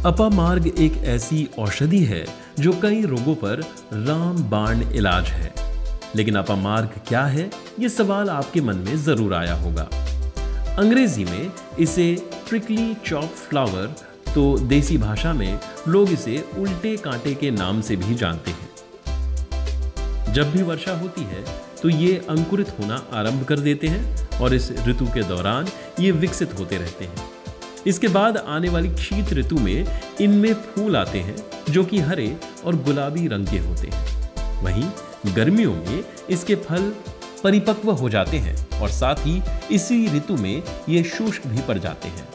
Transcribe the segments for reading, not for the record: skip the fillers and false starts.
अपामार्ग एक ऐसी औषधि है जो कई रोगों पर रामबाण इलाज है। लेकिन अपामार्ग क्या है, ये सवाल आपके मन में जरूर आया होगा। अंग्रेजी में इसे प्रिकली चॉप फ्लावर, तो देसी भाषा में लोग इसे उल्टे कांटे के नाम से भी जानते हैं। जब भी वर्षा होती है तो ये अंकुरित होना आरंभ कर देते हैं और इस ऋतु के दौरान ये विकसित होते रहते हैं। इसके बाद आने वाली शीत ऋतु में इनमें फूल आते हैं जो कि हरे और गुलाबी रंग के होते हैं। वहीं गर्मियों में इसके फल परिपक्व हो जाते हैं और साथ ही इसी ऋतु में ये शुष्क भी पड़ जाते हैं।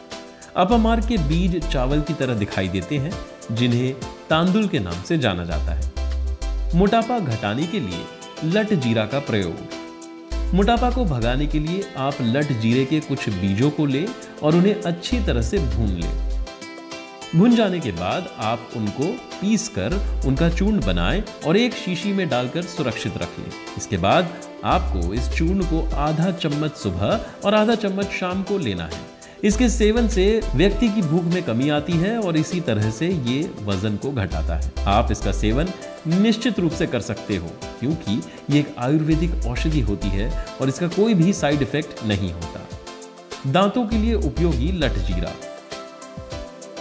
अपामार्ग के बीज चावल की तरह दिखाई देते हैं, जिन्हें तांदुल के नाम से जाना जाता है। मोटापा घटाने के लिए लट जीरा का प्रयोग। मोटापा को भगाने के लिए आप लट जीरे के कुछ बीजों को लें और उन्हें अच्छी तरह से भून लें। भुन जाने के बाद आप उनको पीस कर उनका चूर्ण बनाएं और एक शीशी में डालकर सुरक्षित रख लें। इसके बाद आपको इस चूर्ण को आधा चम्मच सुबह और आधा चम्मच शाम को लेना है। इसके सेवन से व्यक्ति की भूख में कमी आती है और इसी तरह से ये वजन को घटाता है। आप इसका सेवन निश्चित रूप से कर सकते हो, क्योंकि ये एक आयुर्वेदिक औषधि होती है और इसका कोई भी साइड इफेक्ट नहीं होता। दांतों के लिए उपयोगी लट जीरा।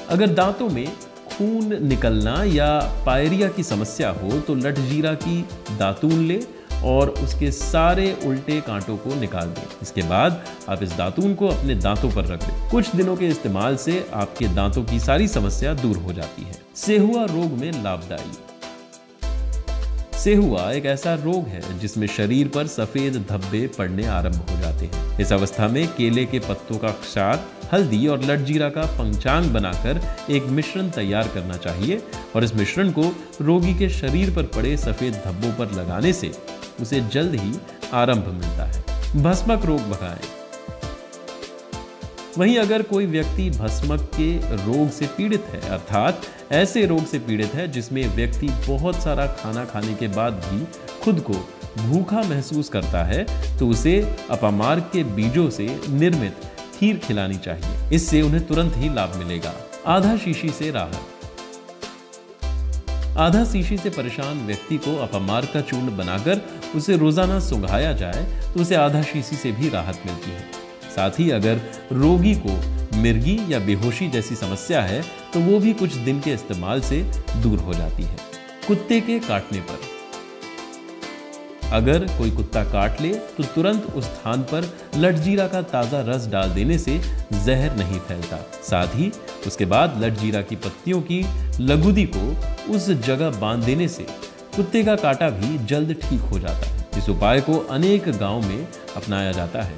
अगर दांतों में खून निकलना या पायरिया की समस्या हो तो लट जीरा की दातून ले और उसके सारे उल्टे कांटों को निकाल दें। इसके बाद आप इस दातून को अपने दांतों पर रख दें। कुछ दिनों के इस्तेमाल से आपके दांतों की सारी समस्या दूर हो जाती है। सेहुआ रोग में लाभदायी। सेहुआ एक ऐसा रोग है जिसमें शरीर पर सफेद धब्बे पड़ने आरंभ हो जाते हैं। इस अवस्था में केले के पत्तों का क्षार, हल्दी और लट जीरा का पंचांग बनाकर एक मिश्रण तैयार करना चाहिए और इस मिश्रण को रोगी के शरीर पर पड़े सफेद धब्बों पर लगाने से उसे जल्द ही आरंभ मिलता है। भस्मक रोग भगाएं। वहीं अगर कोई व्यक्ति भस्मक के रोग से पीड़ित है, अर्थात ऐसे रोग से पीड़ित है जिसमें व्यक्ति बहुत सारा खाना खाने के बाद भी खुद को भूखा महसूस करता है, तो उसे अपामार्ग के बीजों से निर्मित खीर खिलानी चाहिए। इससे उन्हें तुरंत ही लाभ मिलेगा। आधा शीशी से राहत। आधा शीशी से परेशान व्यक्ति को अपामार्ग का चूर्ण बनाकर उसे रोजाना सुंघाया जाए तो उसे आधा शीशी से भी राहत मिलती है। साथ ही अगर रोगी को मिर्गी या बेहोशी जैसी समस्या है तो वो भी कुछ दिन के इस्तेमाल से दूर हो जाती है। कुत्ते के काटने पर। अगर कोई कुत्ता काट ले तो तुरंत उस स्थान पर लट जीरा का ताजा रस डाल देने से जहर नहीं फैलता। साथ ही उसके बाद लट जीरा की पत्तियों की लगुदी को उस जगह बांध देने से कुत्ते का काटा भी जल्द ठीक हो जाता है। इस उपाय को अनेक गांवों में अपनाया जाता है।